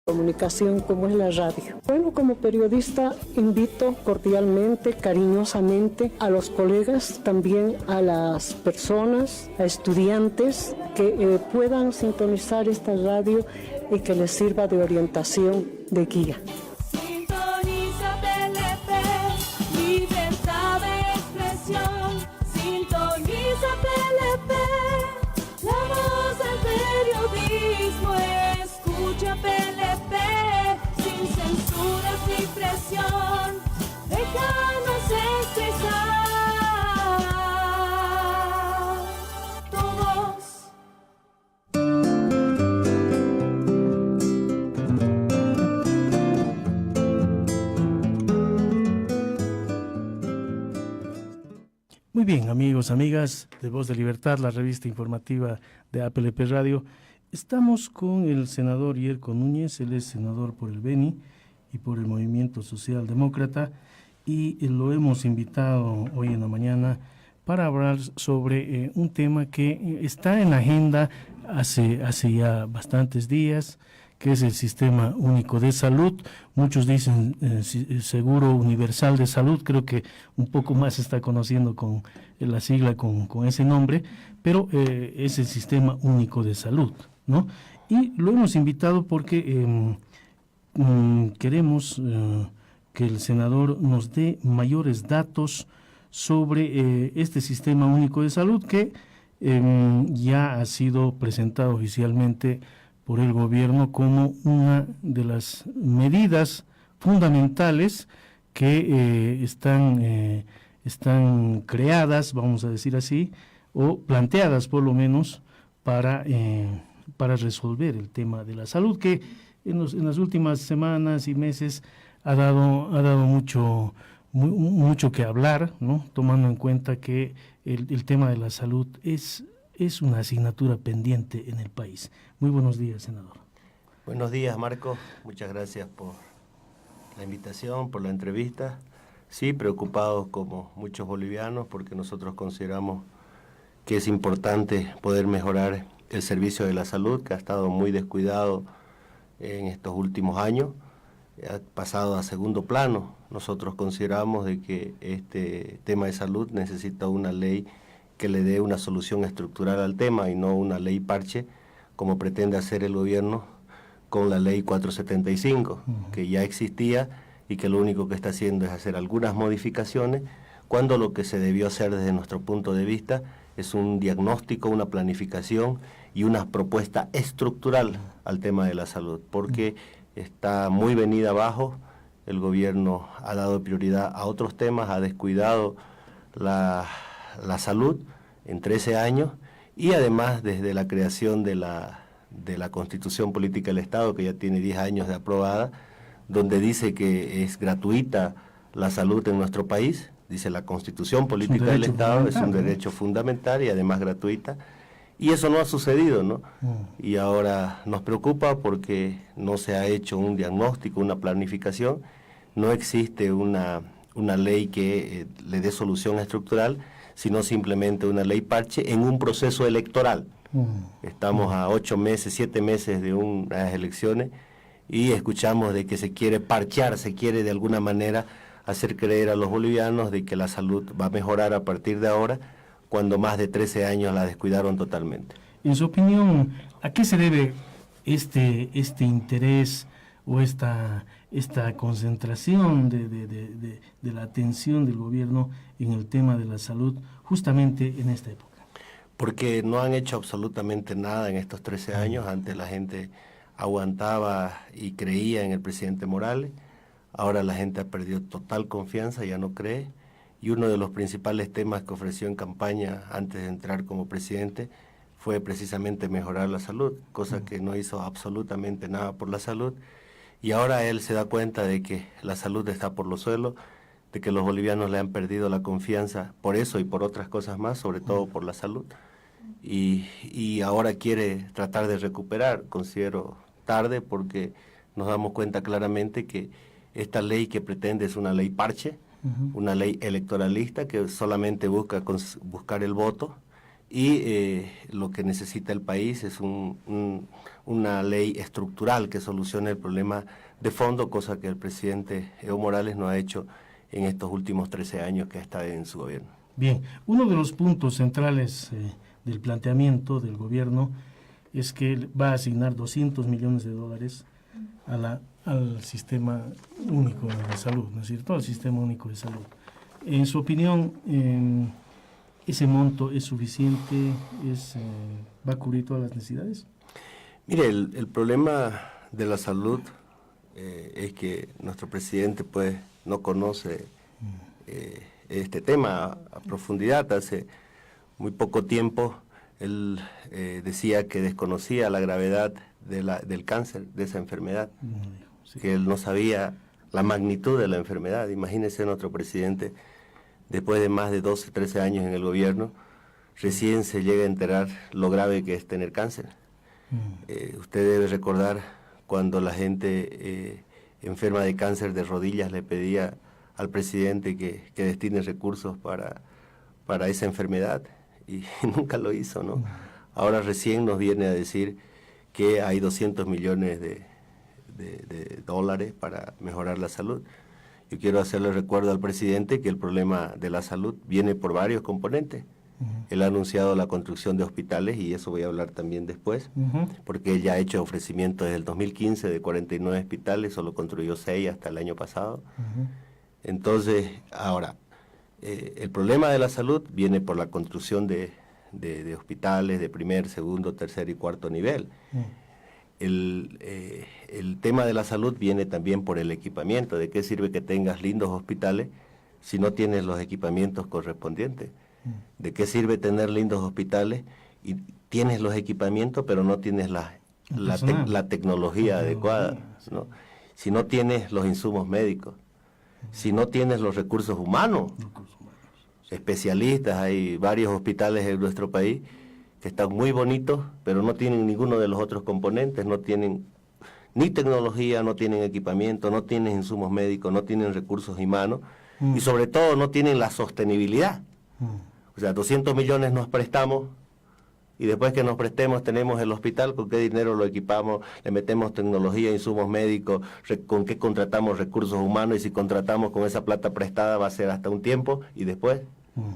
comunicación como es la radio. Bueno, como periodista invito cordialmente, cariñosamente a los colegas, también a las personas, a estudiantes que puedan sintonizar esta radio y que les sirva de orientación, de guía. Sintoniza TLP, libertad de expresión. Sintoniza TLP, la voz del periodismo. Escucha PLP, sin censuras ni presión. Déjanos expresar tu voz. Muy bien, amigos, amigas de Voz de Libertad, la revista informativa de APLP Radio. Estamos con el senador Yerko Núñez. Él es senador por el Beni y por el Movimiento Social Demócrata, y lo hemos invitado hoy en la mañana para hablar sobre un tema que está en la agenda hace ya bastantes días, que es el Sistema Único de Salud. Muchos dicen Seguro Universal de Salud, creo que un poco más se está conociendo con la sigla con ese nombre, pero es el Sistema Único de Salud, ¿no? Y lo hemos invitado porque queremos que el senador nos dé mayores datos sobre este Sistema Único de Salud, que ya ha sido presentado oficialmente por el gobierno como una de las medidas fundamentales que están creadas, vamos a decir así, o planteadas por lo menos para resolver el tema de la salud, que en las últimas semanas y meses ha dado mucho que hablar, ¿no? Tomando en cuenta que el tema de la salud es una asignatura pendiente en el país. Muy buenos días, senador. Buenos días, Marco. Muchas gracias por la invitación, por la entrevista. Sí, preocupados como muchos bolivianos, porque nosotros consideramos que es importante poder mejorar el servicio de la salud, que ha estado muy descuidado en estos últimos años, ha pasado a segundo plano. Nosotros consideramos de que este tema de salud necesita una ley que le dé una solución estructural al tema y no una ley parche, como pretende hacer el gobierno con la ley 475, que ya existía y que lo único que está haciendo es hacer algunas modificaciones, cuando lo que se debió hacer desde nuestro punto de vista es un diagnóstico, una planificación y una propuesta estructural al tema de la salud, porque está muy venida abajo. El gobierno ha dado prioridad a otros temas, ha descuidado la salud en 13 años, y además desde la creación de la Constitución Política del Estado, que ya tiene 10 años de aprobada, donde dice que es gratuita la salud en nuestro país, dice la Constitución Política del Estado, es un derecho fundamental y además gratuita, y eso no ha sucedido, ¿no? Y ahora nos preocupa porque no se ha hecho un diagnóstico, una planificación, no existe una ley que le dé solución estructural, sino simplemente una ley parche en un proceso electoral. Estamos a 8 meses, 7 meses de unas elecciones y escuchamos de que se quiere parchear, se quiere de alguna manera hacer creer a los bolivianos de que la salud va a mejorar a partir de ahora, cuando más de 13 años la descuidaron totalmente. En su opinión, ¿a qué se debe este interés o esta concentración de la atención del gobierno en el tema de la salud justamente en esta época? Porque no han hecho absolutamente nada en estos 13 años. Antes la gente aguantaba y creía en el presidente Morales, ahora la gente ha perdido total confianza, ya no cree, y uno de los principales temas que ofreció en campaña antes de entrar como presidente fue precisamente mejorar la salud, cosa que no hizo absolutamente nada por la salud, y ahora él se da cuenta de que la salud está por los suelos, de que los bolivianos le han perdido la confianza por eso y por otras cosas más, sobre todo por la salud, y ahora quiere tratar de recuperar. Considero tarde, porque nos damos cuenta claramente que esta ley que pretende es una ley parche, una ley electoralista que solamente busca buscar el voto, y lo que necesita el país es una ley estructural que solucione el problema de fondo, cosa que el presidente Evo Morales no ha hecho en estos últimos 13 años que ha estado en su gobierno. Bien, uno de los puntos centrales del planteamiento del gobierno es que va a asignar $200 millones al sistema único de salud, ¿no es cierto?, al sistema único de salud. En su opinión, ¿ese monto es suficiente? ¿Va a cubrir todas las necesidades? Mire, el problema de la salud es que nuestro presidente pues no conoce este tema a profundidad. Hace muy poco tiempo él decía que desconocía la gravedad del cáncer, de esa enfermedad, sí, que él no sabía la magnitud de la enfermedad. Imagínese nuestro presidente, después de más de 12, 13 años en el gobierno, recién se llega a enterar lo grave que es tener cáncer. Usted debe recordar cuando la gente enferma de cáncer de rodillas le pedía al presidente que destine recursos para esa enfermedad, y nunca lo hizo, ¿no? Ahora recién nos viene a decir que hay 200 millones de dólares para mejorar la salud. Yo quiero hacerle recuerdo al presidente que el problema de la salud viene por varios componentes. Él ha anunciado la construcción de hospitales, y eso voy a hablar también después, porque él ya ha hecho ofrecimientos desde el 2015 de 49 hospitales, solo construyó 6 hasta el año pasado. Entonces, ahora, el problema de la salud viene por la construcción de hospitales de primer, segundo, tercer y cuarto nivel. El tema de la salud viene también por el equipamiento. ¿De qué sirve que tengas lindos hospitales si no tienes los equipamientos correspondientes? ¿De qué sirve tener lindos hospitales y tienes los equipamientos pero no tienes la tecnología adecuada, ¿no? Si no tienes los insumos médicos, si no tienes los recursos humanos, especialistas. Hay varios hospitales en nuestro país que están muy bonitos, pero no tienen ninguno de los otros componentes, no tienen ni tecnología, no tienen equipamiento, no tienen insumos médicos, no tienen recursos humanos, y sobre todo no tienen la sostenibilidad. O sea, 200 millones nos prestamos, y después que nos prestemos tenemos el hospital, ¿con qué dinero lo equipamos? Le metemos tecnología, insumos médicos, ¿con qué contratamos recursos humanos? Y si contratamos con esa plata prestada va a ser hasta un tiempo, y después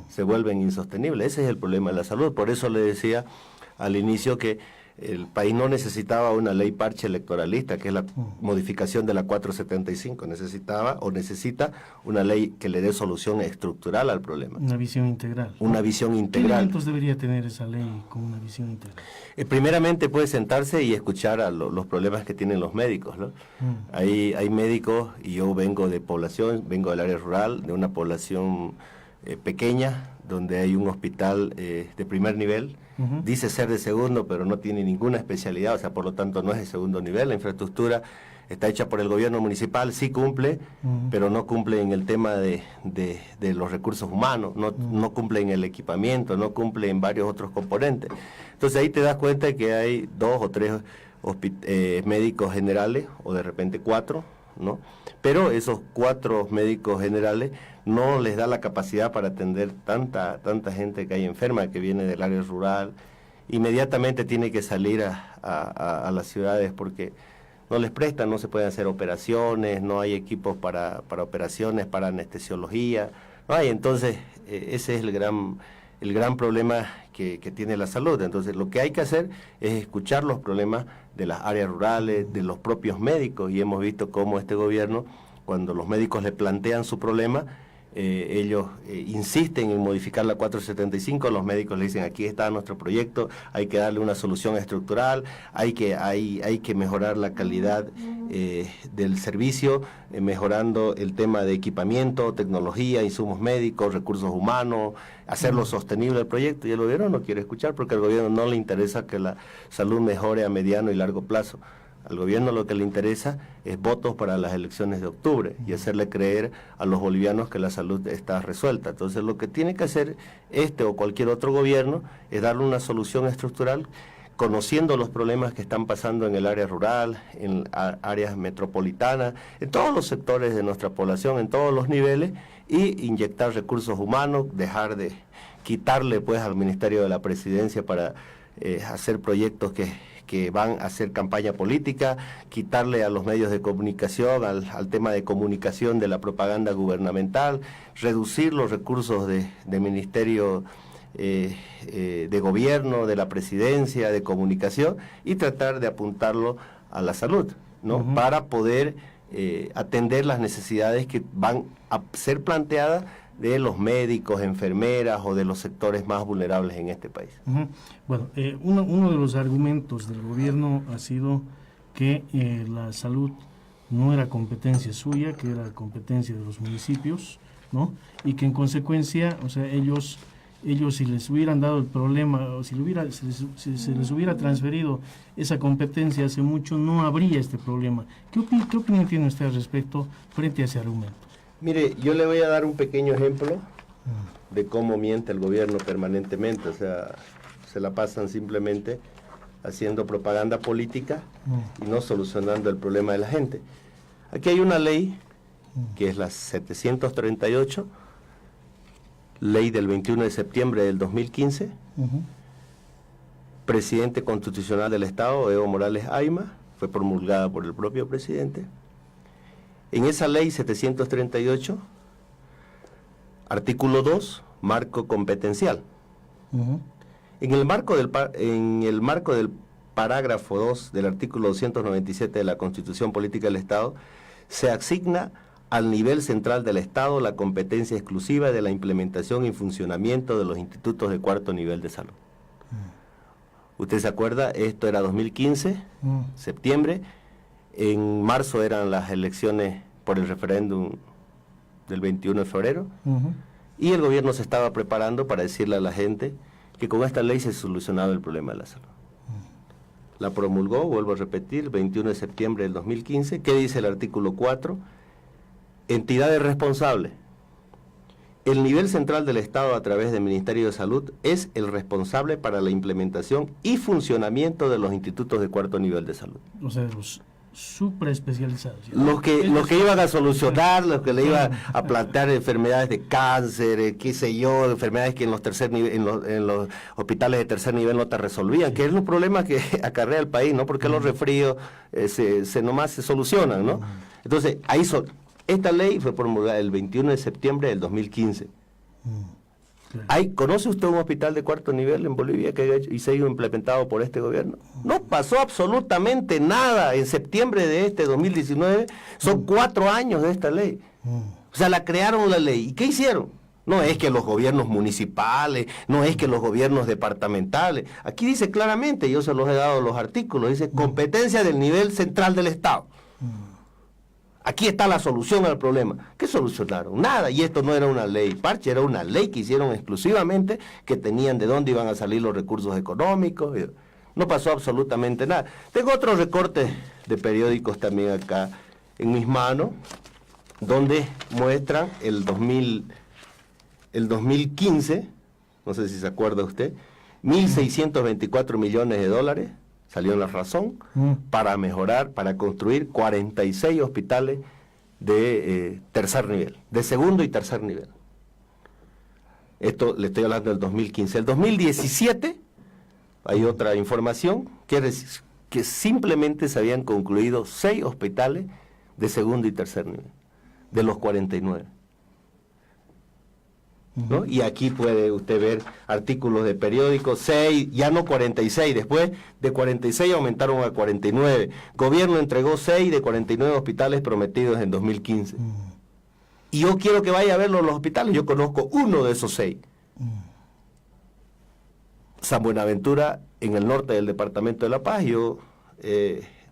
se vuelven insostenibles. Ese es el problema de la salud. Por eso le decía al inicio que el país no necesitaba una ley parche electoralista, que es la modificación de la 475. Necesita una ley que le dé solución estructural al problema. Una visión integral. Una visión ¿Qué integral. elementos debería tener esa ley con una visión integral? Primeramente puede sentarse y escuchar a los problemas que tienen los médicos, ¿no? Hay médicos, y yo vengo de población, vengo del área rural, de una población pequeña, donde hay un hospital de primer nivel. Dice ser de segundo, pero no tiene ninguna especialidad, o sea, por lo tanto no es de segundo nivel. La infraestructura está hecha por el gobierno municipal, sí cumple, pero no cumple en el tema de los recursos humanos, no cumple en el equipamiento, no cumple en varios otros componentes. Entonces ahí te das cuenta de que hay 2 o 3 médicos generales, o de repente 4, ¿no? Pero esos 4 médicos generales no les da la capacidad para atender tanta gente que hay enferma, que viene del área rural. Inmediatamente tiene que salir a las ciudades porque no les prestan, no se pueden hacer operaciones, no hay equipos para operaciones, para anestesiología, no hay. Entonces ese es el gran problema que tiene la salud. Entonces lo que hay que hacer es escuchar los problemas de las áreas rurales, de los propios médicos, y hemos visto cómo este gobierno, cuando los médicos le plantean su problema, ellos insisten en modificar la 475, los médicos le dicen: aquí está nuestro proyecto, hay que darle una solución estructural, hay que mejorar la calidad del servicio, mejorando el tema de equipamiento, tecnología, insumos médicos, recursos humanos, hacerlo sostenible el proyecto. Y el gobierno no quiere escuchar, porque al gobierno no le interesa que la salud mejore a mediano y largo plazo. Al gobierno lo que le interesa es votos para las elecciones de octubre y hacerle creer a los bolivianos que la salud está resuelta. Entonces lo que tiene que hacer este o cualquier otro gobierno es darle una solución estructural, conociendo los problemas que están pasando en el área rural, en áreas metropolitanas, en todos los sectores de nuestra población, en todos los niveles, y inyectar recursos humanos, dejar de quitarle pues al Ministerio de la Presidencia para hacer proyectos que van a hacer campaña política, quitarle a los medios de comunicación, al tema de comunicación de la propaganda gubernamental, reducir los recursos de Ministerio de Gobierno, de la Presidencia, de Comunicación, y tratar de apuntarlo a la salud, ¿no? Para poder atender las necesidades que van a ser planteadas de los médicos, enfermeras o de los sectores más vulnerables en este país. Bueno, uno de los argumentos del gobierno ha sido que la salud no era competencia suya, que era competencia de los municipios, ¿no? Y que en consecuencia, o sea, ellos si les hubieran dado el problema, o si se les hubiera transferido esa competencia hace mucho, no habría este problema. ¿Qué opinión tiene usted al respecto frente a ese argumento? Mire, yo le voy a dar un pequeño ejemplo de cómo miente el gobierno permanentemente. O sea, se la pasan simplemente haciendo propaganda política y no solucionando el problema de la gente. Aquí hay una ley, que es la 738, ley del 21 de septiembre del 2015, presidente constitucional del Estado, Evo Morales Ayma, fue promulgada por el propio presidente. En esa ley 738, artículo 2, marco competencial. En el marco del parágrafo 2 del artículo 297 de la Constitución Política del Estado, se asigna al nivel central del Estado la competencia exclusiva de la implementación y funcionamiento de los institutos de cuarto nivel de salud. ¿Usted se acuerda? Esto era 2015, septiembre. En marzo eran las elecciones por el referéndum del 21 de febrero. Y el gobierno se estaba preparando para decirle a la gente que con esta ley se solucionaba el problema de la salud. La promulgó, vuelvo a repetir, 21 de septiembre del 2015. ¿Qué dice el artículo 4? Entidades responsables. El nivel central del Estado, a través del Ministerio de Salud, es el responsable para la implementación y funcionamiento de los institutos de cuarto nivel de salud. O sea, los supraespecializados. Los que iban a solucionar, los que le iban a plantear enfermedades de cáncer, qué sé yo, enfermedades que en los hospitales de tercer nivel no te resolvían, que es un problema que acarrea el país, ¿no? Porque los resfríos nomás se solucionan, ¿no? Entonces, esta ley fue promulgada el 21 de septiembre del 2015. ¿Conoce usted un hospital de cuarto nivel en Bolivia que se ha ido implementado por este gobierno? No pasó absolutamente nada en septiembre de este 2019. Son 4 años de esta ley. O sea, la crearon la ley. ¿Y qué hicieron? No es que los gobiernos municipales, no es que los gobiernos departamentales. Aquí dice claramente, yo se los he dado los artículos, dice competencia del nivel central del Estado. Aquí está la solución al problema. ¿Qué solucionaron? Nada. Y esto no era una ley parche, era una ley que hicieron exclusivamente, que tenían de dónde iban a salir los recursos económicos. No pasó absolutamente nada. Tengo otros recortes de periódicos también acá en mis manos, donde muestran el 2015, no sé si se acuerda usted, 1.624 millones de dólares. Salió en La Razón, para mejorar, para construir 46 hospitales de tercer nivel, de segundo y tercer nivel. Esto le estoy hablando del 2015. El 2017, hay otra información, que simplemente se habían concluido 6 hospitales de segundo y tercer nivel, de los 49. ¿No? Y aquí puede usted ver artículos de periódicos, 6, ya no 46, después de 46 aumentaron a 49. Gobierno entregó 6 de 49 hospitales prometidos en 2015. Y yo quiero que vaya a verlo en los hospitales, yo conozco uno de esos 6. San Buenaventura, en el norte del departamento de La Paz. Yo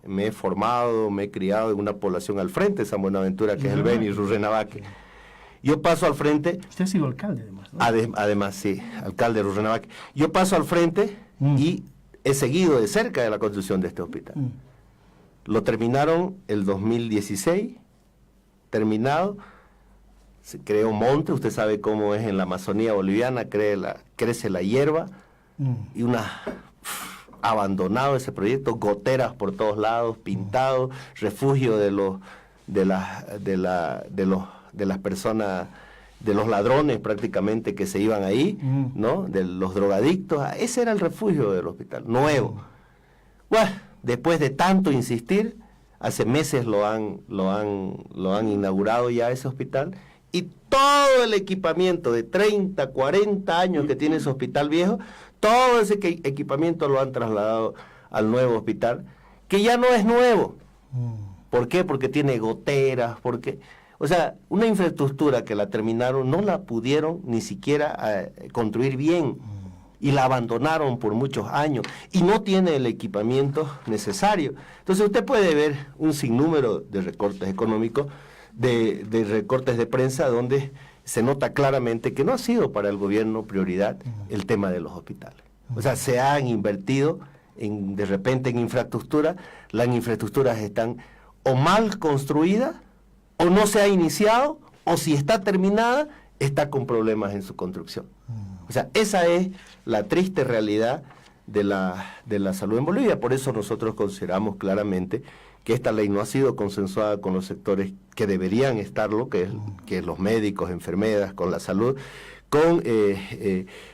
me he formado, me he criado en una población al frente de San Buenaventura, que es el Beni, Rurrenabaque. Yo paso al frente. Usted ha sido alcalde, además, ¿no? Además, sí, alcalde de Rurrenabaque. Yo paso al frente y he seguido de cerca de la construcción de este hospital. Lo terminaron el 2016, terminado. Se creó monte, usted sabe cómo es en la Amazonía boliviana, crece la hierba y abandonado ese proyecto, goteras por todos lados, pintado, refugio de las personas de los ladrones prácticamente que se iban ahí, ¿no? De los drogadictos. Ese era el refugio del hospital, nuevo. Bueno, después de tanto insistir, hace meses lo han inaugurado ya ese hospital, y todo el equipamiento de 30, 40 años que tiene ese hospital viejo, todo ese equipamiento lo han trasladado al nuevo hospital, que ya no es nuevo. ¿Por qué? Porque tiene goteras, o sea, una infraestructura que la terminaron, no la pudieron ni siquiera construir bien, y la abandonaron por muchos años, y no tiene el equipamiento necesario. Entonces usted puede ver un sinnúmero de recortes económicos, de recortes de prensa, donde se nota claramente que no ha sido para el gobierno prioridad el tema de los hospitales. O sea, se han invertido de repente en infraestructura, las infraestructuras están o mal construidas, o no se ha iniciado, o si está terminada, está con problemas en su construcción. O sea, esa es la triste realidad de la salud en Bolivia. Por eso nosotros consideramos claramente que esta ley no ha sido consensuada con los sectores que deberían estarlo, que es los médicos, enfermeras, con la salud, con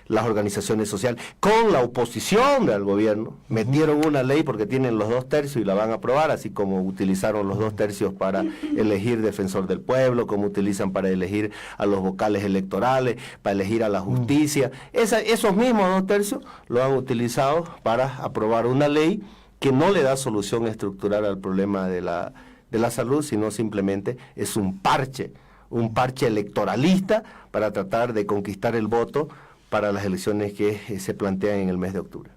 las organizaciones sociales, con la oposición del gobierno. Metieron una ley porque tienen los 2/3 y la van a aprobar, así como utilizaron los 2/3 para elegir defensor del pueblo, como utilizan para elegir a los vocales electorales, para elegir a la justicia. Esos mismos 2/3 lo han utilizado para aprobar una ley que no le da solución estructural al problema de la salud, sino simplemente es un parche electoralista para tratar de conquistar el voto para las elecciones que se plantean en el mes de octubre.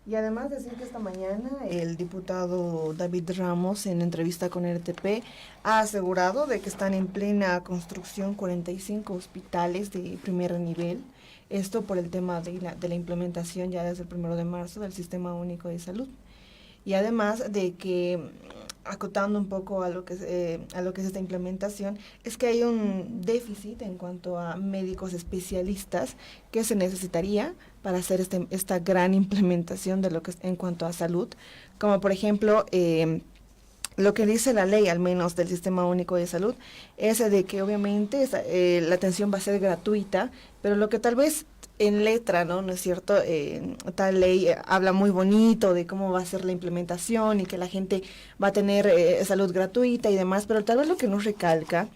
Y además decir que esta mañana el diputado David Ramos, en entrevista con RTP, ha asegurado de que están en plena construcción 45 hospitales de primer nivel. Esto por el tema de la implementación ya desde el 1 de marzo del Sistema Único de Salud. Y además de que, acotando un poco a lo que es esta implementación, es que hay un déficit en cuanto a médicos especialistas que se necesitaría para hacer esta gran implementación de lo que es en cuanto a salud, como por ejemplo lo que dice la ley, al menos del Sistema Único de Salud, es de que obviamente la atención va a ser gratuita, pero lo que tal vez en letra, ¿no es cierto? Tal ley habla muy bonito de cómo va a ser la implementación y que la gente va a tener salud gratuita y demás, pero tal vez lo que nos recalca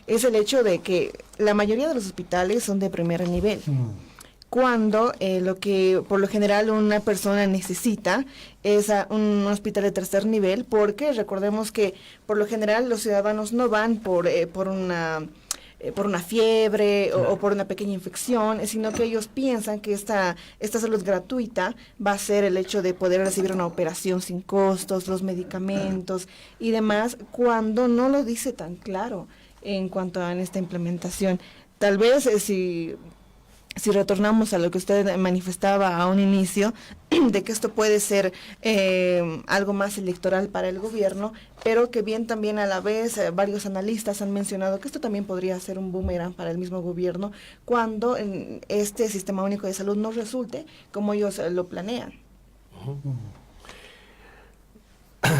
es el hecho de que la mayoría de los hospitales son de primer nivel. Cuando lo que por lo general una persona necesita es un hospital de tercer nivel, porque recordemos que por lo general los ciudadanos no van por una fiebre o por una pequeña infección, sino que ellos piensan que esta salud gratuita va a ser el hecho de poder recibir una operación sin costos, los medicamentos y demás, cuando no lo dice tan claro en cuanto a esta implementación. Tal vez si retornamos a lo que usted manifestaba a un inicio, de que esto puede ser algo más electoral para el gobierno, pero que bien también a la vez varios analistas han mencionado que esto también podría ser un boomerang para el mismo gobierno cuando este Sistema Único de Salud no resulte como ellos lo planean.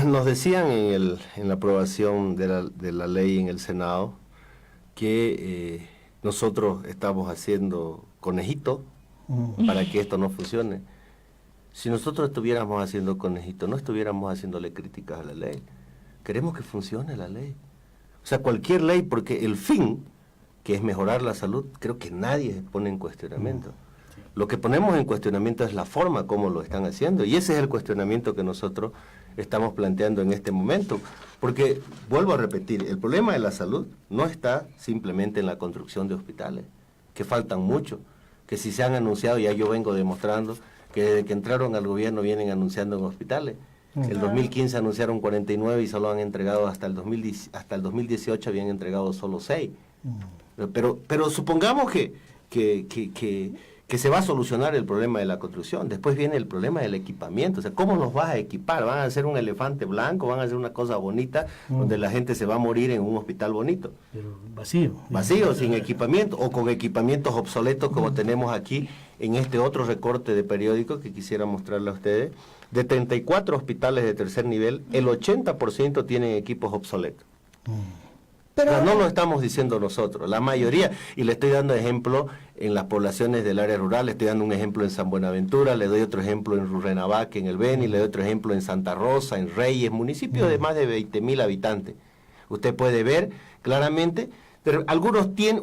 Nos decían en la aprobación de la ley en el Senado que nosotros estamos haciendo conejito para que esto no funcione. Si nosotros estuviéramos haciendo conejito, no estuviéramos haciéndole críticas a la ley. Queremos que funcione la ley. O sea, cualquier ley, porque el fin, que es mejorar la salud, creo que nadie pone en cuestionamiento. Lo que ponemos en cuestionamiento es la forma como lo están haciendo, y ese es el cuestionamiento que nosotros estamos planteando en este momento. Porque, vuelvo a repetir, el problema de la salud no está simplemente en la construcción de hospitales, que faltan mucho, que si se han anunciado, ya yo vengo demostrando que desde que entraron al gobierno vienen anunciando en hospitales. El 2015 anunciaron 49 y solo han entregado hasta el 2018 habían entregado solo 6. Pero supongamos que se va a solucionar el problema de la construcción. Después viene el problema del equipamiento. O sea, ¿cómo los vas a equipar? ¿Van a hacer un elefante blanco? ¿Van a hacer una cosa bonita donde la gente se va a morir en un hospital bonito? Pero vacío. Vacío, sin equipamiento, o con equipamientos obsoletos como tenemos aquí en este otro recorte de periódico que quisiera mostrarle a ustedes. De 34 hospitales de tercer nivel, el 80% tienen equipos obsoletos. Pero O sea, no lo estamos diciendo nosotros, la mayoría, y le estoy dando ejemplo en las poblaciones del área rural, le estoy dando un ejemplo en San Buenaventura, le doy otro ejemplo en Rurrenabaque, en el Beni, le doy otro ejemplo en Santa Rosa, en Reyes, municipios de más de 20.000 habitantes. Usted puede ver claramente, pero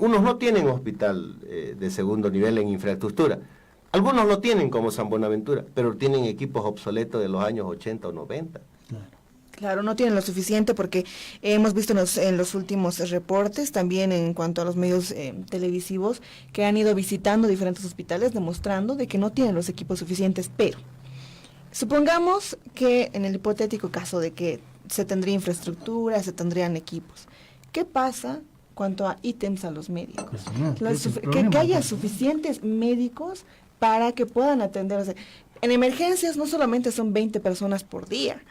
unos no tienen hospital de segundo nivel en infraestructura, algunos lo tienen como San Buenaventura, pero tienen equipos obsoletos de los años 80 o 90. Claro, no tienen lo suficiente porque hemos visto en los últimos reportes, también en cuanto a los medios televisivos, que han ido visitando diferentes hospitales demostrando de que no tienen los equipos suficientes, pero supongamos que en el hipotético caso de que se tendría infraestructura, se tendrían equipos, ¿qué pasa cuanto a ítems a los médicos? Pues no, Que haya suficientes médicos para que puedan atender. O sea, en emergencias no solamente son 20 personas por día.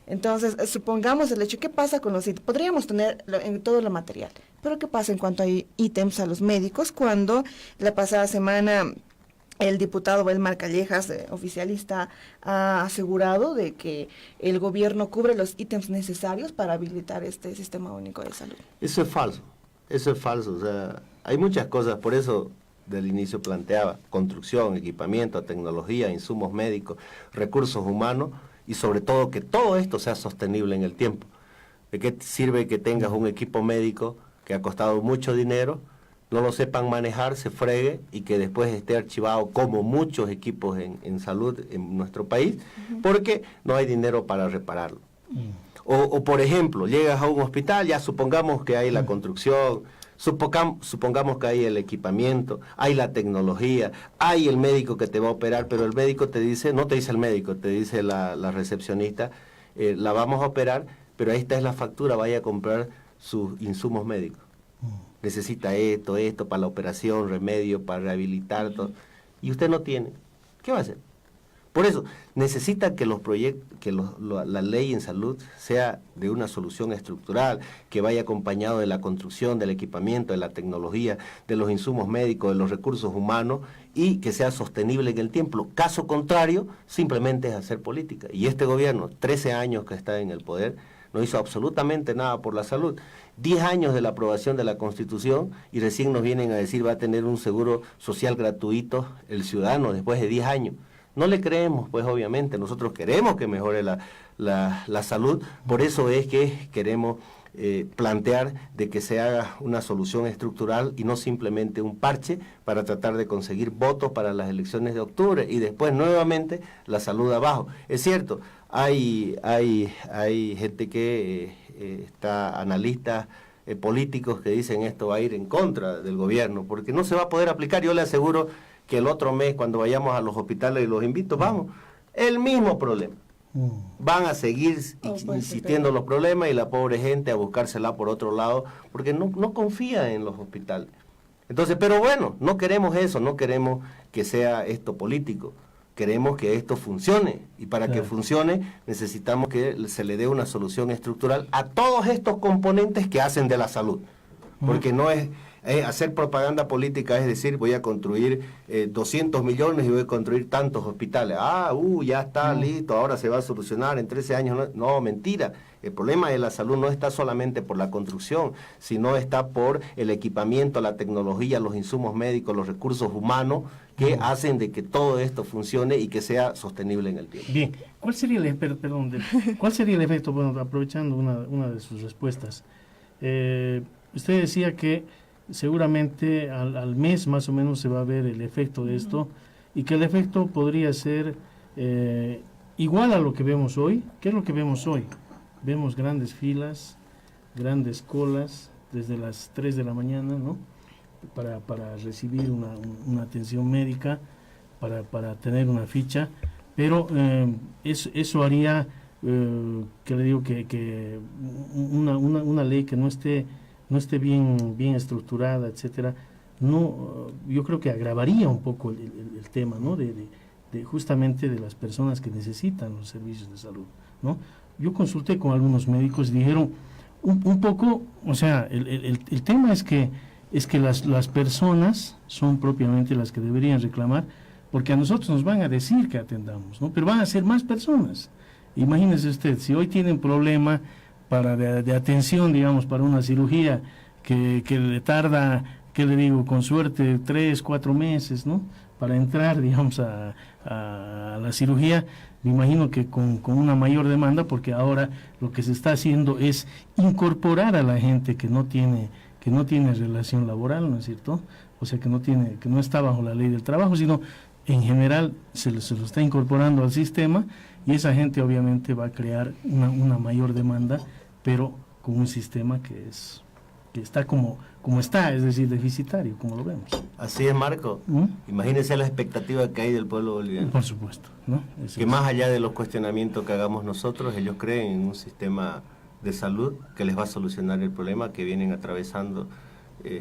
Entonces, supongamos el hecho, ¿qué pasa con los ítems? Podríamos tener en todo lo material, pero ¿qué pasa en cuanto a ítems a los médicos? Cuando la pasada semana el diputado Belmar Callejas, oficialista, ha asegurado de que el gobierno cubre los ítems necesarios para habilitar este sistema único de salud. Eso es falso, o sea, hay muchas cosas, por eso del inicio planteaba, construcción, equipamiento, tecnología, insumos médicos, recursos humanos, y sobre todo que todo esto sea sostenible en el tiempo. ¿De qué sirve que tengas un equipo médico que ha costado mucho dinero, no lo sepan manejar, se fregue y que después esté archivado como muchos equipos en salud en nuestro país, porque no hay dinero para repararlo? O por ejemplo, llegas a un hospital, ya supongamos que hay la construcción, supongamos que hay el equipamiento, hay la tecnología, hay el médico que te va a operar, pero el médico te dice, no te dice el médico, te dice la recepcionista, la vamos a operar, pero esta es la factura, vaya a comprar sus insumos médicos. Necesita esto para la operación, remedio, para rehabilitar, todo, y usted no tiene. ¿Qué va a hacer? Por eso, necesita que los proyectos, la ley en salud sea de una solución estructural, que vaya acompañado de la construcción, del equipamiento, de la tecnología, de los insumos médicos, de los recursos humanos, y que sea sostenible en el tiempo. Caso contrario, simplemente es hacer política. Y este gobierno, 13 años que está en el poder, no hizo absolutamente nada por la salud. 10 años de la aprobación de la Constitución y recién nos vienen a decir va a tener un seguro social gratuito el ciudadano después de 10 años. No le creemos, pues obviamente, nosotros queremos que mejore la salud, por eso es que queremos plantear de que se haga una solución estructural y no simplemente un parche para tratar de conseguir votos para las elecciones de octubre y después nuevamente la salud abajo. Es cierto, hay gente que está, analistas políticos que dicen esto va a ir en contra del gobierno, porque no se va a poder aplicar. Yo le aseguro que el otro mes, cuando vayamos a los hospitales y los invito, vamos, el mismo problema. Van a seguir insistiendo los problemas y la pobre gente a buscársela por otro lado, porque no confía en los hospitales. Entonces, pero bueno, no queremos eso, no queremos que sea esto político, queremos que esto funcione, y para que funcione necesitamos que se le dé una solución estructural a todos estos componentes que hacen de la salud, porque no es... hacer propaganda política es decir, voy a construir 200 millones y voy a construir tantos hospitales. Ya está, listo, ahora se va a solucionar en 13 años. No, mentira. El problema de la salud no está solamente por la construcción, sino está por el equipamiento, la tecnología, los insumos médicos, los recursos humanos que hacen de que todo esto funcione y que sea sostenible en el tiempo. Bien, ¿cuál sería el efecto? Bueno, aprovechando una de sus respuestas. Usted decía que seguramente al mes más o menos se va a ver el efecto de esto y que el efecto podría ser igual a lo que vemos hoy. ¿Qué es lo que vemos hoy? Vemos grandes filas, grandes colas desde las 3 de la mañana, ¿no? Para recibir una atención médica, para tener una ficha, pero eso haría, que le digo, que una ley que no esté bien estructurada, etcétera, yo creo que agravaría un poco el tema, ¿no? de justamente de las personas que necesitan los servicios de salud, ¿no? Yo consulté con algunos médicos y dijeron un poco, o sea, el tema es que las personas son propiamente las que deberían reclamar, porque a nosotros nos van a decir que atendamos, ¿no? Pero van a ser más personas. Imagínese usted, si hoy tienen problema de atención, digamos, para una cirugía que le tarda, ¿qué le digo? Con suerte 3, 4 meses, ¿no? Para entrar, digamos, a la cirugía, me imagino que con una mayor demanda, porque ahora lo que se está haciendo es incorporar a la gente que no tiene relación laboral, ¿no es cierto? O sea, que no está bajo la ley del trabajo, sino en general se lo está incorporando al sistema, y esa gente obviamente va a crear una mayor demanda, pero con un sistema que está como está, es decir, deficitario, como lo vemos. Así es, Marco. Imagínense la expectativa que hay del pueblo boliviano. Por supuesto, ¿no? Que más allá de los cuestionamientos que hagamos nosotros, ellos creen en un sistema de salud que les va a solucionar el problema que vienen atravesando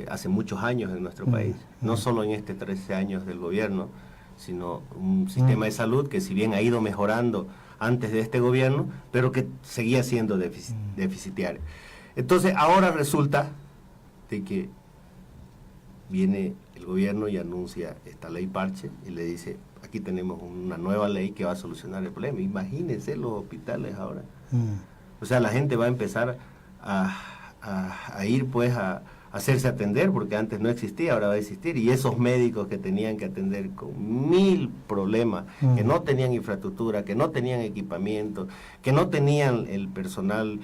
hace muchos años en nuestro país. No solo en 13 años del gobierno, sino un sistema de salud que si bien ha ido mejorando antes de este gobierno, pero que seguía siendo deficitario. Entonces ahora resulta de que viene el gobierno y anuncia esta ley parche y le dice, aquí tenemos una nueva ley que va a solucionar el problema. Imagínense los hospitales ahora. O sea, la gente va a empezar a ir pues a hacerse atender, porque antes no existía, ahora va a existir, y esos médicos que tenían que atender con 1000 problemas, que no tenían infraestructura, que no tenían equipamiento, que no tenían el personal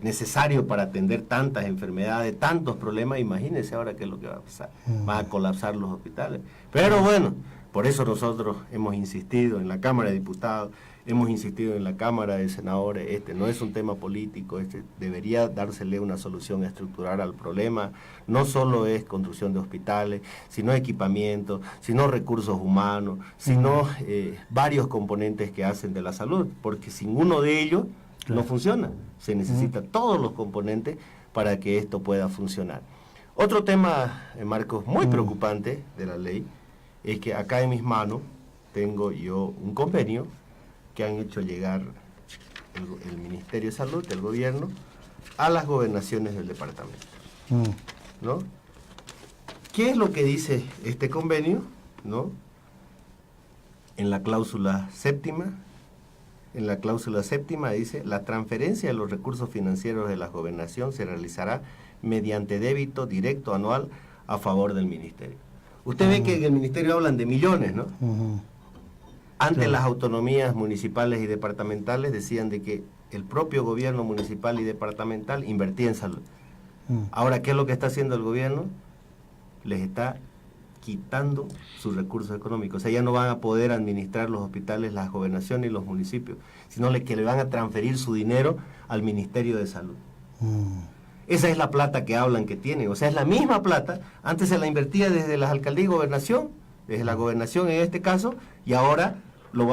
necesario para atender tantas enfermedades, tantos problemas, imagínense ahora qué es lo que va a pasar, van a colapsar los hospitales. Pero bueno, por eso nosotros hemos insistido en la Cámara de Diputados, hemos insistido en la Cámara de Senadores, no es un tema político, debería dársele una solución estructural al problema, no solo es construcción de hospitales, sino equipamiento, sino recursos humanos, sino varios componentes que hacen de la salud, porque sin uno de ellos no funciona, se necesitan todos los componentes para que esto pueda funcionar. Otro tema, Marcos, muy preocupante de la ley, es que acá en mis manos tengo yo un convenio que han hecho llegar el Ministerio de Salud del gobierno a las gobernaciones del departamento, ¿no? ¿Qué es lo que dice este convenio, no? En la cláusula séptima dice, la transferencia de los recursos financieros de la gobernación se realizará mediante débito directo anual a favor del ministerio. Usted ve que en el ministerio hablan de millones, ¿no? Antes las autonomías municipales y departamentales decían de que el propio gobierno municipal y departamental invertía en salud. Ahora, ¿qué es lo que está haciendo el gobierno? Les está quitando sus recursos económicos. O sea, ya no van a poder administrar los hospitales, las gobernaciones y los municipios, sino que le van a transferir su dinero al Ministerio de Salud. Esa es la plata que hablan que tienen. O sea, es la misma plata. Antes se la invertía desde las alcaldías y gobernación, desde la gobernación en este caso, y ahora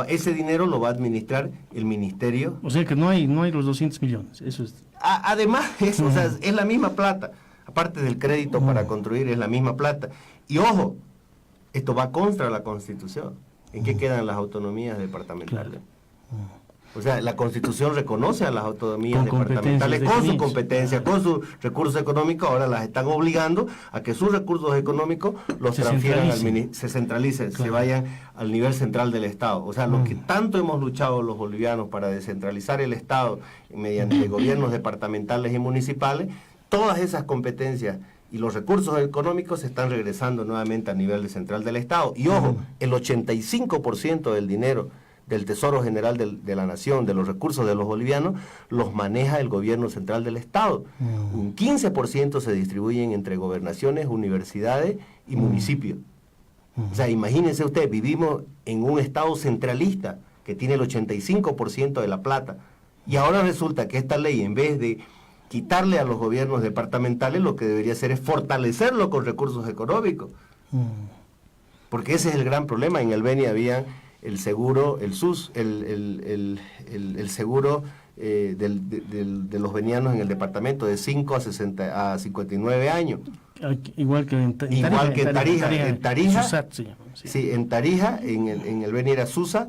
ese dinero lo va a administrar el ministerio. O sea que no hay los 200 millones, eso es. Además, o sea, es la misma plata, aparte del crédito para construir, es la misma plata. Y ojo, esto va contra la Constitución. ¿En qué quedan las autonomías departamentales? O sea, la Constitución reconoce a las autonomías departamentales con su competencia, con sus recursos económicos, ahora las están obligando a que sus recursos económicos los transfieran se centralicen, se vayan al nivel central del Estado. O sea, lo que tanto hemos luchado los bolivianos para descentralizar el Estado mediante gobiernos departamentales y municipales, todas esas competencias y los recursos económicos se están regresando nuevamente a nivel central del Estado. Y ojo, el 85% del dinero del Tesoro General de la Nación, de los recursos de los bolivianos, los maneja el gobierno central del Estado. Un 15% se distribuyen entre gobernaciones, universidades y municipios. O sea, imagínense ustedes, vivimos en un Estado centralista que tiene el 85% de la plata. Y ahora resulta que esta ley, en vez de quitarle a los gobiernos departamentales, lo que debería hacer es fortalecerlo con recursos económicos. Porque ese es el gran problema. En el Beni había el seguro, el SUS, el seguro de los venianos en el departamento de 5 a 59 años. Igual que en Tarija. Susat se llama, sí, en Tarija, en el Beni era SUSA,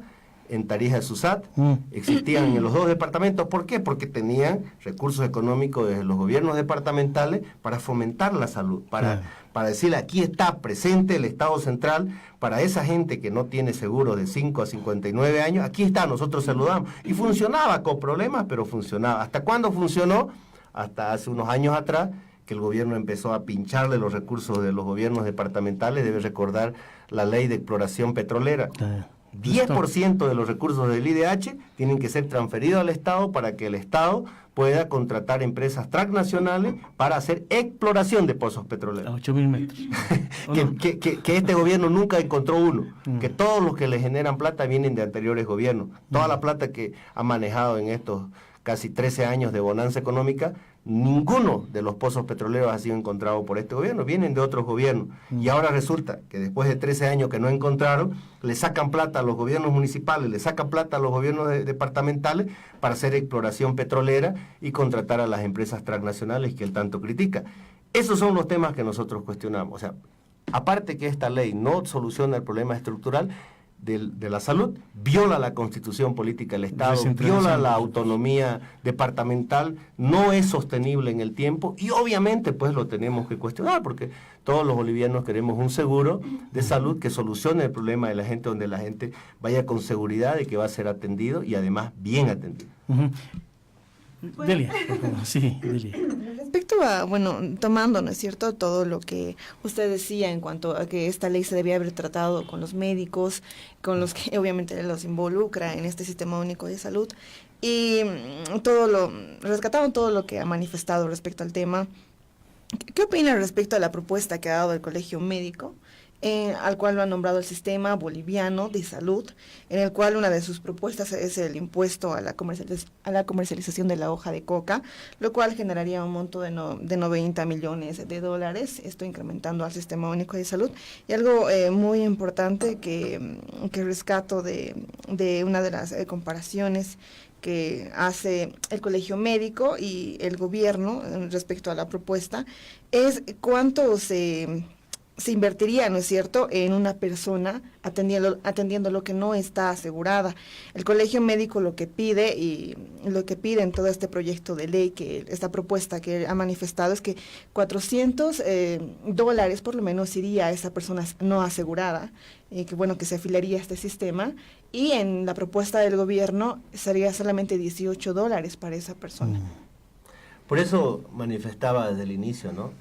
en Tarija de Susat, existían en los dos departamentos. ¿Por qué? Porque tenían recursos económicos desde los gobiernos departamentales para fomentar la salud, para decirle, aquí está presente el Estado central para esa gente que no tiene seguro de 5 a 59 años, aquí está, nosotros se lo damos. Y funcionaba con problemas, pero funcionaba. ¿Hasta cuándo funcionó? Hasta hace unos años atrás, que el gobierno empezó a pincharle los recursos de los gobiernos departamentales. Debe recordar la ley de exploración petrolera. 10% de los recursos del IDH tienen que ser transferidos al Estado para que el Estado pueda contratar empresas transnacionales para hacer exploración de pozos petroleros. A 8.000 metros. que este gobierno nunca encontró uno. Que todos los que le generan plata vienen de anteriores gobiernos. Toda la plata que ha manejado en estos casi 13 años de bonanza económica, ninguno de los pozos petroleros ha sido encontrado por este gobierno, vienen de otros gobiernos. Y ahora resulta que después de 13 años que no encontraron, le sacan plata a los gobiernos municipales, le sacan plata a los gobiernos departamentales para hacer exploración petrolera y contratar a las empresas transnacionales que él tanto critica. Esos son los temas que nosotros cuestionamos. O sea, aparte que esta ley no soluciona el problema estructural de la salud, viola la constitución política del Estado, viola la autonomía departamental, no es sostenible en el tiempo y obviamente pues lo tenemos que cuestionar porque todos los bolivianos queremos un seguro de salud que solucione el problema de la gente, donde la gente vaya con seguridad de que va a ser atendido y además bien atendido. Delia, sí, Delia. Respecto a, bueno, tomando, ¿no es cierto?, todo lo que usted decía en cuanto a que esta ley se debía haber tratado con los médicos, con los que obviamente los involucra en este sistema único de salud, y rescataron todo lo que ha manifestado respecto al tema. ¿Qué opina respecto a la propuesta que ha dado el Colegio Médico, al cual lo ha nombrado el Sistema Boliviano de Salud, en el cual una de sus propuestas es el impuesto a la comercialización de la hoja de coca, lo cual generaría un monto de 90 millones de dólares, esto incrementando al Sistema Único de Salud? Y algo muy importante que rescato de una de las comparaciones que hace el Colegio Médico y el gobierno respecto a la propuesta, es cuánto se invertiría, ¿no es cierto?, en una persona atendiendo lo que no está asegurada. El Colegio Médico lo que pide en todo este proyecto de ley, esta propuesta que ha manifestado, es que $400 por lo menos iría a esa persona no asegurada, que se afiliaría a este sistema, y en la propuesta del gobierno sería solamente $18 para esa persona. Por eso manifestaba desde el inicio, ¿no?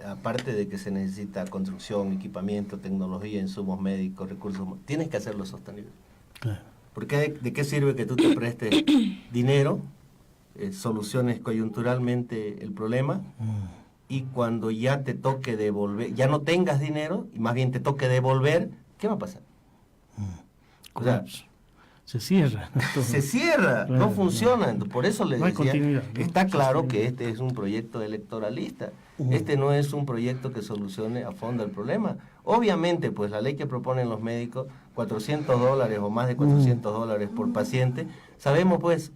Aparte de que se necesita construcción, equipamiento, tecnología, insumos médicos, recursos, tienes que hacerlo sostenible. Claro. Porque ¿de qué sirve que tú te prestes dinero, soluciones coyunturalmente el problema, y cuando ya te toque devolver, ya no tengas dinero, y más bien te toque devolver, ¿qué va a pasar? O sea, se cierra. Se cierra, claro, no funciona. Claro. Por eso les decía, está claro que este es un proyecto electoralista. Este no es un proyecto que solucione a fondo el problema. Obviamente, pues la ley que proponen los médicos, $400 o más de $400 por paciente, sabemos pues,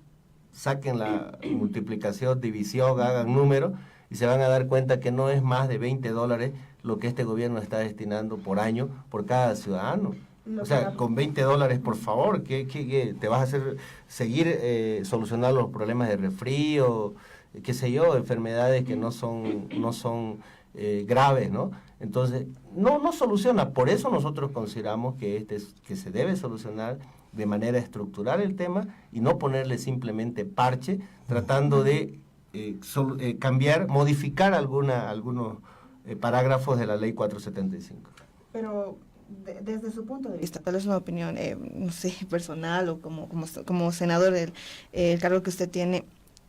saquen la multiplicación, división, hagan números, y se van a dar cuenta que no es más de $20 lo que este gobierno está destinando por año por cada ciudadano. O sea, con $20, por favor, ¿qué te vas a hacer seguir solucionando los problemas de resfrío, qué sé yo, enfermedades que no son graves, ¿no? Entonces, no soluciona. Por eso nosotros consideramos que que se debe solucionar de manera estructural el tema y no ponerle simplemente parche, tratando de cambiar, modificar algunos parágrafos de la ley 475. Pero desde su punto de vista, tal vez una opinión, no sé, personal o como senador el cargo que usted tiene,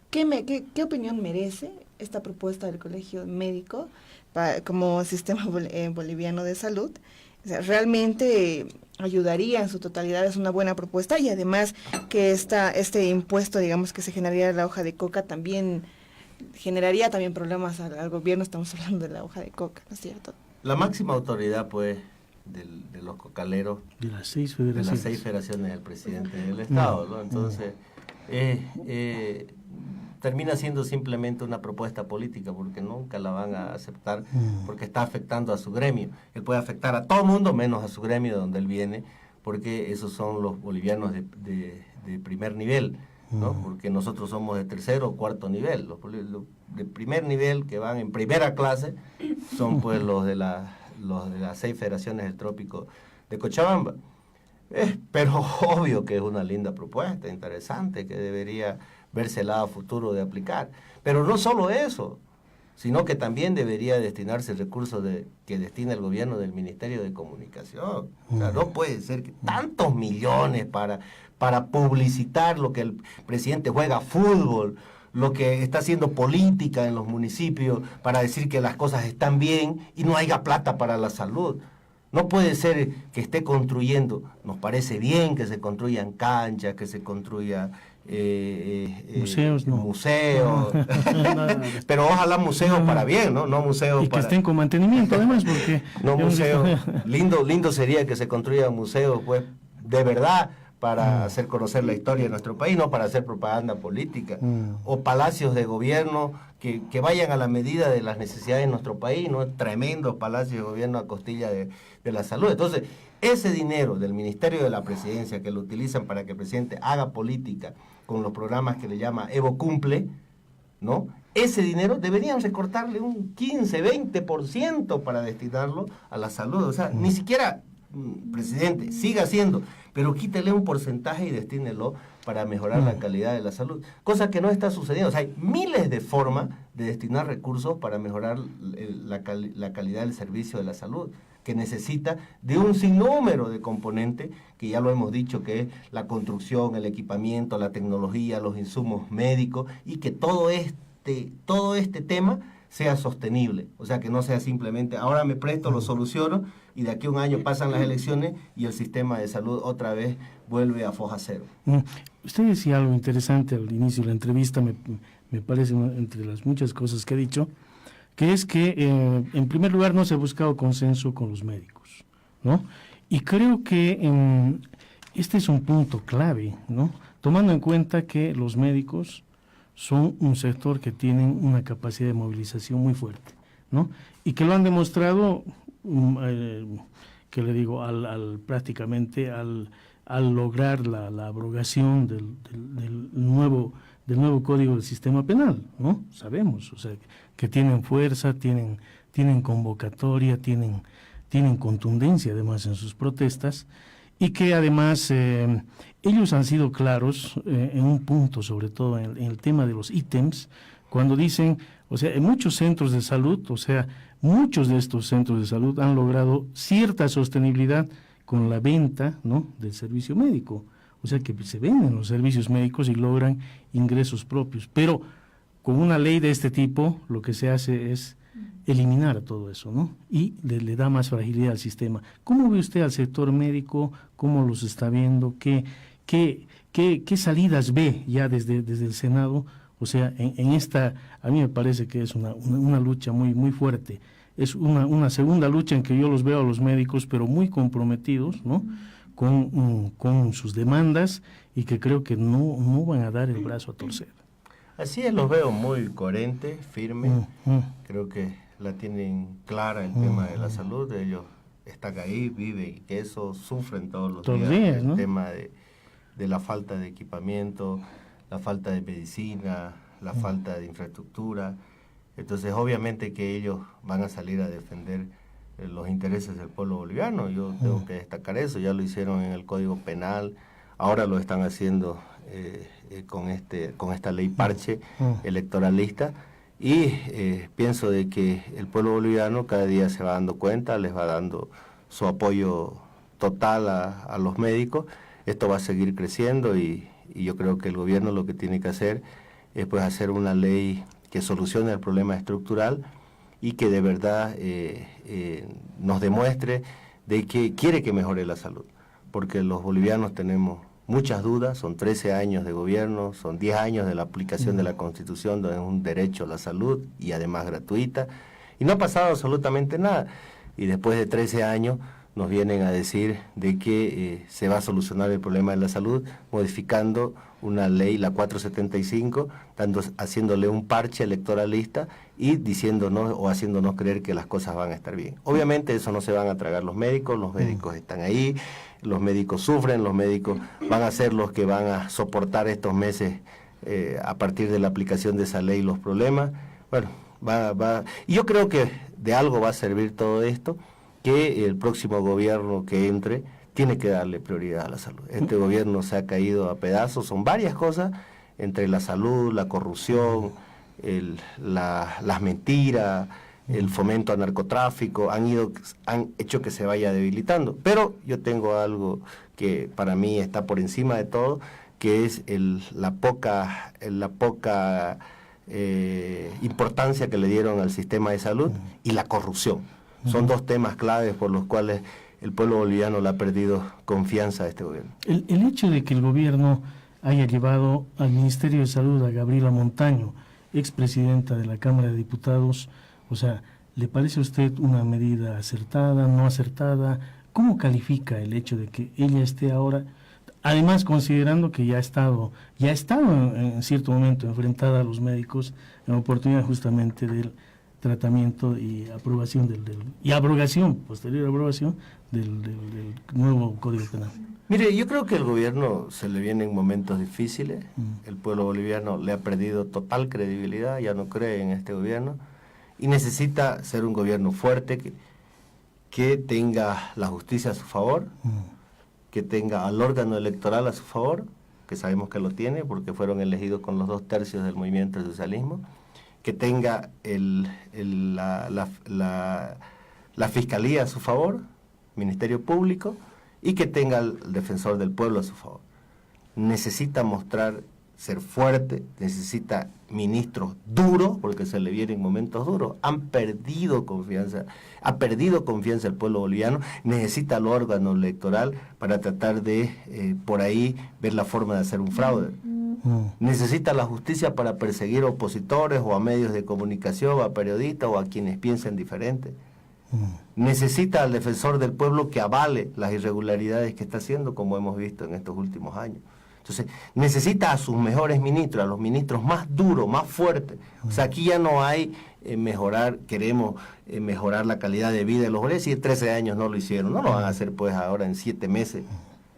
¿qué opinión merece esta propuesta del Colegio Médico como sistema boliviano de salud? O sea, realmente ayudaría en su totalidad, es una buena propuesta, y además que este impuesto, digamos, que se generaría de la hoja de coca también generaría también problemas al gobierno. Estamos hablando de la hoja de coca, ¿no es cierto? La máxima autoridad, pues, de los cocaleros, de las 6 federaciones del presidente del Estado, ¿no? Entonces, termina siendo simplemente una propuesta política, porque nunca la van a aceptar, porque está afectando a su gremio. Él puede afectar a todo mundo, menos a su gremio de donde él viene, porque esos son los bolivianos de primer nivel, ¿no? Porque nosotros somos de tercero o cuarto nivel. Los de primer nivel que van en primera clase son pues los de las 6 federaciones del trópico de Cochabamba. Pero obvio que es una linda propuesta, interesante, que debería verse el lado futuro de aplicar. Pero no solo eso, sino que también debería destinarse recursos que destina el gobierno del Ministerio de Comunicación. O sea, no puede ser que tantos millones para publicitar lo que el presidente juega fútbol, lo que está haciendo política en los municipios, para decir que las cosas están bien y no haya plata para la salud. No puede ser que esté construyendo, nos parece bien que se construyan canchas, que se construya museos, no. Museos, pero ojalá museos para bien, ¿no? No museos y para... que estén con mantenimiento además, porque... No museos, lindo sería que se construyan museos, pues, de verdad, para hacer conocer la historia de nuestro país, no para hacer propaganda política, o palacios de gobierno que vayan a la medida de las necesidades de nuestro país, no tremendos palacios de gobierno a costilla de la salud. Entonces, ese dinero del Ministerio de la Presidencia que lo utilizan para que el presidente haga política con los programas que le llama Evo Cumple, ¿no? Ese dinero deberían recortarle un 15-20% para destinarlo a la salud. O sea, ni siquiera, presidente, siga haciendo, pero quítele un porcentaje y destínelo para mejorar la calidad de la salud, cosa que no está sucediendo. O sea, hay miles de formas de destinar recursos para mejorar la calidad del servicio de la salud, que necesita de un sinnúmero de componentes, que ya lo hemos dicho, que es la construcción, el equipamiento, la tecnología, los insumos médicos, y que todo este tema sea sostenible. O sea, que no sea simplemente, ahora me presto, lo soluciono, y de aquí a un año pasan las elecciones y el sistema de salud otra vez vuelve a foja cero. Usted decía algo interesante al inicio de la entrevista, me parece entre las muchas cosas que ha dicho, que es que en primer lugar no se ha buscado consenso con los médicos, ¿no? Y creo que este es un punto clave, ¿no? Tomando en cuenta que los médicos son un sector que tienen una capacidad de movilización muy fuerte, ¿no? Y que lo han demostrado, que le digo, prácticamente al lograr la abrogación del nuevo código del sistema penal, ¿no? Sabemos, o sea, que tienen fuerza, tienen convocatoria, tienen contundencia además en sus protestas, y que además ellos han sido claros en un punto, sobre todo en el tema de los ítems, cuando dicen, o sea, en muchos centros de salud, o sea, muchos de estos centros de salud han logrado cierta sostenibilidad con la venta, ¿no?, del servicio médico. O sea, que se venden los servicios médicos y logran ingresos propios. Pero con una ley de este tipo, lo que se hace es eliminar todo eso, ¿no? Y le da más fragilidad al sistema. ¿Cómo ve usted al sector médico? ¿Cómo los está viendo? ¿Qué salidas ve ya desde el Senado? O sea, en esta, a mí me parece que es una lucha muy, muy fuerte. Es una segunda lucha en que yo los veo a los médicos, pero muy comprometidos, ¿no?, con sus demandas, y que creo que no van a dar el brazo a torcer. Así es, los veo muy coherentes, firmes. Creo que la tienen clara el tema de la salud. Ellos están ahí, viven, y que eso sufren todos los días, ¿no? El tema de la falta de equipamiento, la falta de medicina, la falta de infraestructura. Entonces, obviamente que ellos van a salir a defender los intereses del pueblo boliviano. Yo tengo que destacar eso. Ya lo hicieron en el Código Penal, ahora lo están haciendo con esta ley parche electoralista, y pienso de que el pueblo boliviano cada día se va dando cuenta, les va dando su apoyo total a los médicos. Esto va a seguir creciendo, y yo creo que el gobierno lo que tiene que hacer es pues hacer una ley que solucione el problema estructural y que de verdad nos demuestre de que quiere que mejore la salud, porque los bolivianos tenemos muchas dudas. Son 13 años de gobierno, son 10 años de la aplicación de la Constitución, donde es un derecho a la salud y además gratuita, y no ha pasado absolutamente nada. Y después de 13 años nos vienen a decir de que se va a solucionar el problema de la salud modificando una ley, la 475, haciéndole un parche electoralista y diciéndonos o haciéndonos creer que las cosas van a estar bien. Obviamente eso no se van a tragar los médicos están ahí, los médicos sufren, los médicos van a ser los que van a soportar estos meses a partir de la aplicación de esa ley los problemas. Bueno, y yo creo que de algo va a servir todo esto, que el próximo gobierno que entre tiene que darle prioridad a la salud. Este gobierno se ha caído a pedazos, son varias cosas, entre la salud, la corrupción, las mentiras, el fomento al narcotráfico, han hecho que se vaya debilitando. Pero yo tengo algo que para mí está por encima de todo, que es la poca importancia que le dieron al sistema de salud y la corrupción. Son dos temas claves por los cuales el pueblo boliviano le ha perdido confianza a este gobierno. El hecho de que el gobierno haya llevado al Ministerio de Salud a Gabriela Montaño, expresidenta de la Cámara de Diputados, o sea, ¿le parece a usted una medida acertada, no acertada? ¿Cómo califica el hecho de que ella esté ahora, además considerando que ya ha estado en cierto momento enfrentada a los médicos en oportunidad justamente del tratamiento y aprobación posterior aprobación del nuevo Código Penal? Mire, yo creo que el gobierno se le vienen momentos difíciles, el pueblo boliviano le ha perdido total credibilidad, ya no cree en este gobierno, y necesita ser un gobierno fuerte que tenga la justicia a su favor, que tenga al órgano electoral a su favor, que sabemos que lo tiene porque fueron elegidos con los 2/3 del movimiento del socialismo, que tenga la fiscalía a su favor, Ministerio Público, y que tenga el defensor del pueblo a su favor. Necesita mostrar ser fuerte, necesita ministros duros, porque se le vienen momentos duros. Ha perdido confianza el pueblo boliviano, necesita el órgano electoral para tratar de, por ahí, ver la forma de hacer un fraude. Necesita la justicia para perseguir opositores o a medios de comunicación, a periodistas o a quienes piensen diferente. Necesita al defensor del pueblo que avale las irregularidades que está haciendo, como hemos visto en estos últimos años. Entonces, necesita a sus mejores ministros, a los ministros más duros, más fuertes. O sea, aquí ya no hay queremos mejorar la calidad de vida de los bolivianos, y en 13 años no lo hicieron, no lo van a hacer pues ahora en 7 meses.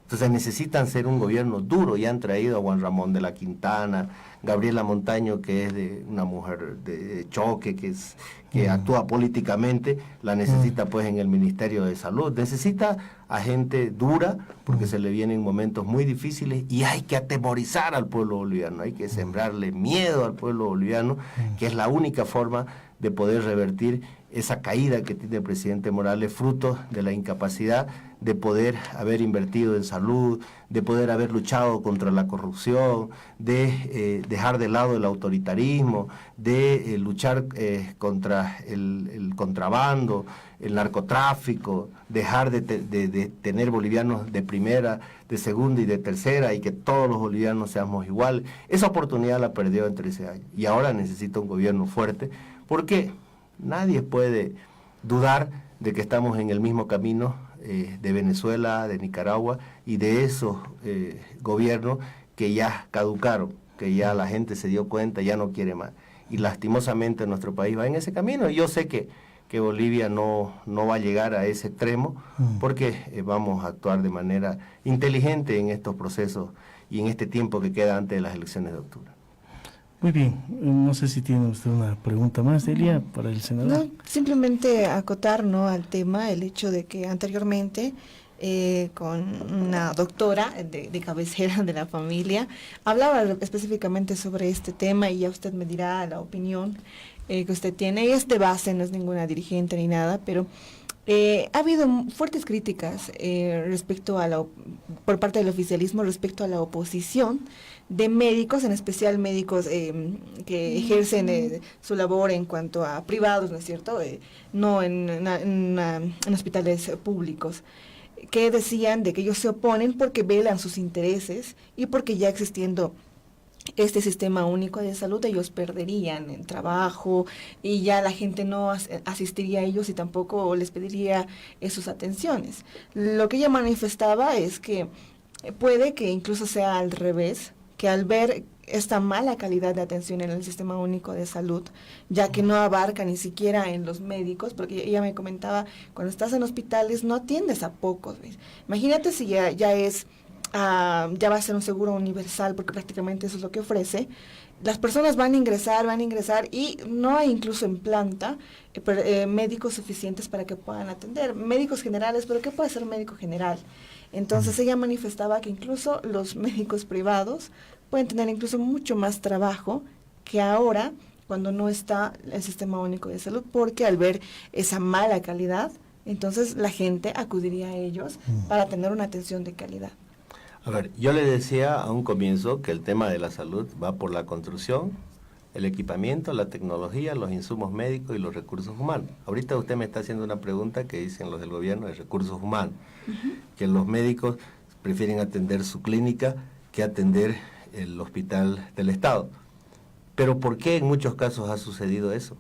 Entonces necesitan ser un gobierno duro, y han traído a Juan Ramón de la Quintana, Gabriela Montaño, que es una mujer de choque, que actúa políticamente, la necesita pues en el Ministerio de Salud. Necesita a gente dura, porque se le vienen momentos muy difíciles, y hay que atemorizar al pueblo boliviano, hay que sembrarle miedo al pueblo boliviano, que es la única forma de poder revertir esa caída que tiene el presidente Morales, fruto de la incapacidad de poder haber invertido en salud, de poder haber luchado contra la corrupción, de dejar de lado el autoritarismo, de luchar contra el contrabando, el narcotráfico, dejar de tener bolivianos de primera, de segunda y de tercera, y que todos los bolivianos seamos iguales. Esa oportunidad la perdió en 13 años, y ahora necesita un gobierno fuerte, porque nadie puede dudar de que estamos en el mismo camino de Venezuela, de Nicaragua, y de esos gobiernos que ya caducaron, que ya la gente se dio cuenta, ya no quiere más. Y lastimosamente nuestro país va en ese camino, y yo sé que Bolivia no va a llegar a ese extremo, porque vamos a actuar de manera inteligente en estos procesos y en este tiempo que queda antes de las elecciones de octubre. Muy bien, no sé si tiene usted una pregunta más, Delia, para el senador. No, simplemente acotar, ¿no?, al tema, el hecho de que anteriormente con una doctora de cabecera de la familia hablaba específicamente sobre este tema, y ya usted me dirá la opinión que usted tiene. Y es de base, no es ninguna dirigente ni nada, pero ha habido fuertes críticas respecto por parte del oficialismo respecto a la oposición de médicos, en especial médicos que ejercen su labor en cuanto a privados, ¿no es cierto?, no en hospitales públicos, que decían de que ellos se oponen porque velan sus intereses, y porque ya existiendo este sistema único de salud ellos perderían el trabajo, y ya la gente no asistiría a ellos y tampoco les pediría sus atenciones. Lo que ella manifestaba es que puede que incluso sea al revés, que que al ver esta mala calidad de atención en el Sistema Único de Salud, ya que no abarca ni siquiera en los médicos, porque ella me comentaba, cuando estás en hospitales no atiendes a pocos, ¿ves? Imagínate si ya va a ser un seguro universal, porque prácticamente eso es lo que ofrece. Las personas van a ingresar y no hay incluso en planta médicos suficientes para que puedan atender. Médicos generales, pero ¿qué puede ser un médico general? Entonces ella manifestaba que incluso los médicos privados pueden tener incluso mucho más trabajo que ahora cuando no está el Sistema Único de Salud, porque al ver esa mala calidad, entonces la gente acudiría a ellos para tener una atención de calidad. A ver, yo le decía a un comienzo que el tema de la salud va por la construcción, el equipamiento, la tecnología, los insumos médicos y los recursos humanos. Ahorita usted me está haciendo una pregunta que dicen los del gobierno de recursos humanos, que los médicos prefieren atender su clínica que atender el hospital del Estado. Pero ¿por qué en muchos casos ha sucedido eso?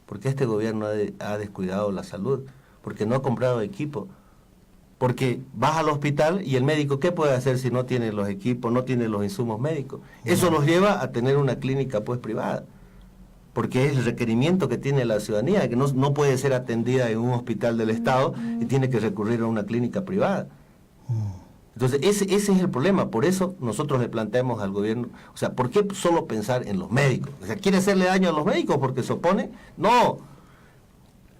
Porque este gobierno ha descuidado la salud, porque no ha comprado equipo. Porque vas al hospital y el médico, ¿qué puede hacer si no tiene los equipos, no tiene los insumos médicos? Eso nos lleva a tener una clínica pues privada, porque es el requerimiento que tiene la ciudadanía, que no puede ser atendida en un hospital del Estado y tiene que recurrir a una clínica privada. Entonces ese es el problema, por eso nosotros le planteamos al gobierno, o sea, ¿por qué solo pensar en los médicos? O sea, ¿quiere hacerle daño a los médicos porque se opone? No.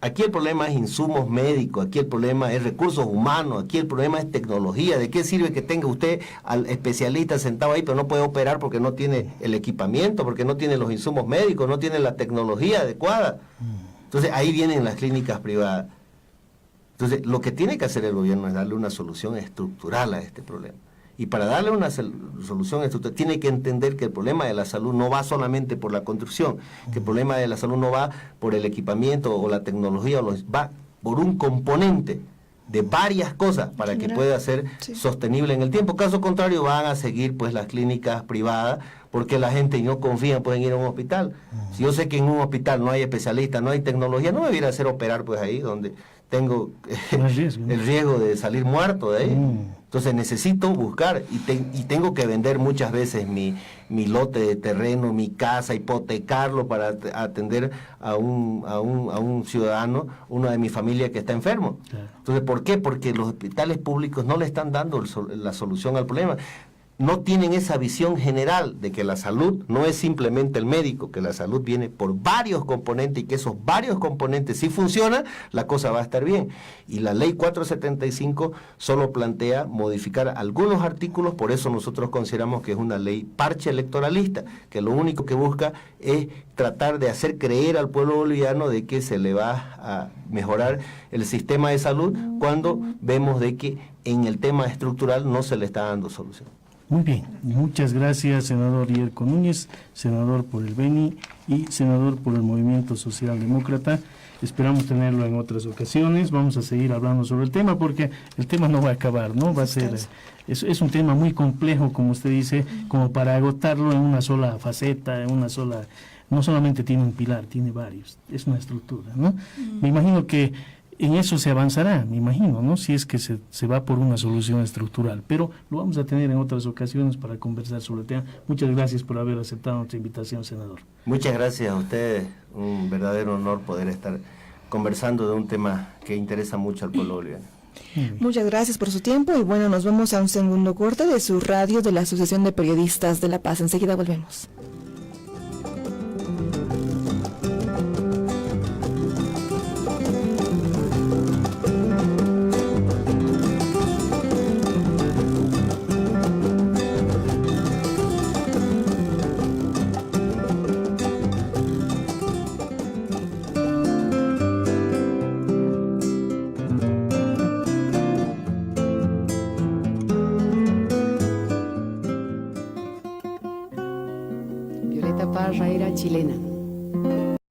Aquí el problema es insumos médicos, aquí el problema es recursos humanos, aquí el problema es tecnología. ¿De qué sirve que tenga usted al especialista sentado ahí, pero no puede operar porque no tiene el equipamiento, porque no tiene los insumos médicos, no tiene la tecnología adecuada? Entonces ahí vienen las clínicas privadas. Entonces lo que tiene que hacer el gobierno es darle una solución estructural a este problema. Y para darle una solución estructural, tiene que entender que el problema de la salud no va solamente por la construcción, que el problema de la salud no va por el equipamiento o la tecnología, va por un componente de varias cosas para que pueda ser sostenible en el tiempo. Caso contrario, van a seguir pues las clínicas privadas, porque la gente no confía, pueden ir a un hospital. Si yo sé que en un hospital no hay especialistas, no hay tecnología, no me voy a hacer operar pues ahí donde tengo el riesgo de salir muerto de ahí. Entonces necesito buscar y tengo que vender muchas veces mi lote de terreno, mi casa, hipotecarlo para atender a un ciudadano, uno de mi familia que está enfermo. Claro. Entonces, ¿por qué? Porque los hospitales públicos no le están dando la solución al problema. No tienen esa visión general de que la salud no es simplemente el médico, que la salud viene por varios componentes y que esos varios componentes, si funcionan, la cosa va a estar bien. Y la ley 475 solo plantea modificar algunos artículos, por eso nosotros consideramos que es una ley parche electoralista, que lo único que busca es tratar de hacer creer al pueblo boliviano de que se le va a mejorar el sistema de salud cuando vemos de que en el tema estructural no se le está dando solución. Muy bien, muchas gracias, senador Yerko Núñez, senador por el Beni y senador por el Movimiento Socialdemócrata. Esperamos tenerlo en otras ocasiones. Vamos a seguir hablando sobre el tema porque el tema no va a acabar, ¿no? Va a ser, es un tema muy complejo, como usted dice, como para agotarlo en una sola faceta, en una sola, no solamente tiene un pilar, tiene varios, es una estructura, ¿no? Me imagino que en eso se avanzará, me imagino, ¿no? Si es que se va por una solución estructural, pero lo vamos a tener en otras ocasiones para conversar sobre el tema. Muchas gracias por haber aceptado nuestra invitación, senador. Muchas gracias a ustedes, un verdadero honor poder estar conversando de un tema que interesa mucho al pueblo boliviano. Muchas gracias por su tiempo y bueno, nos vamos a un segundo corte de su radio de la Asociación de Periodistas de La Paz. Enseguida volvemos. Parra era chilena,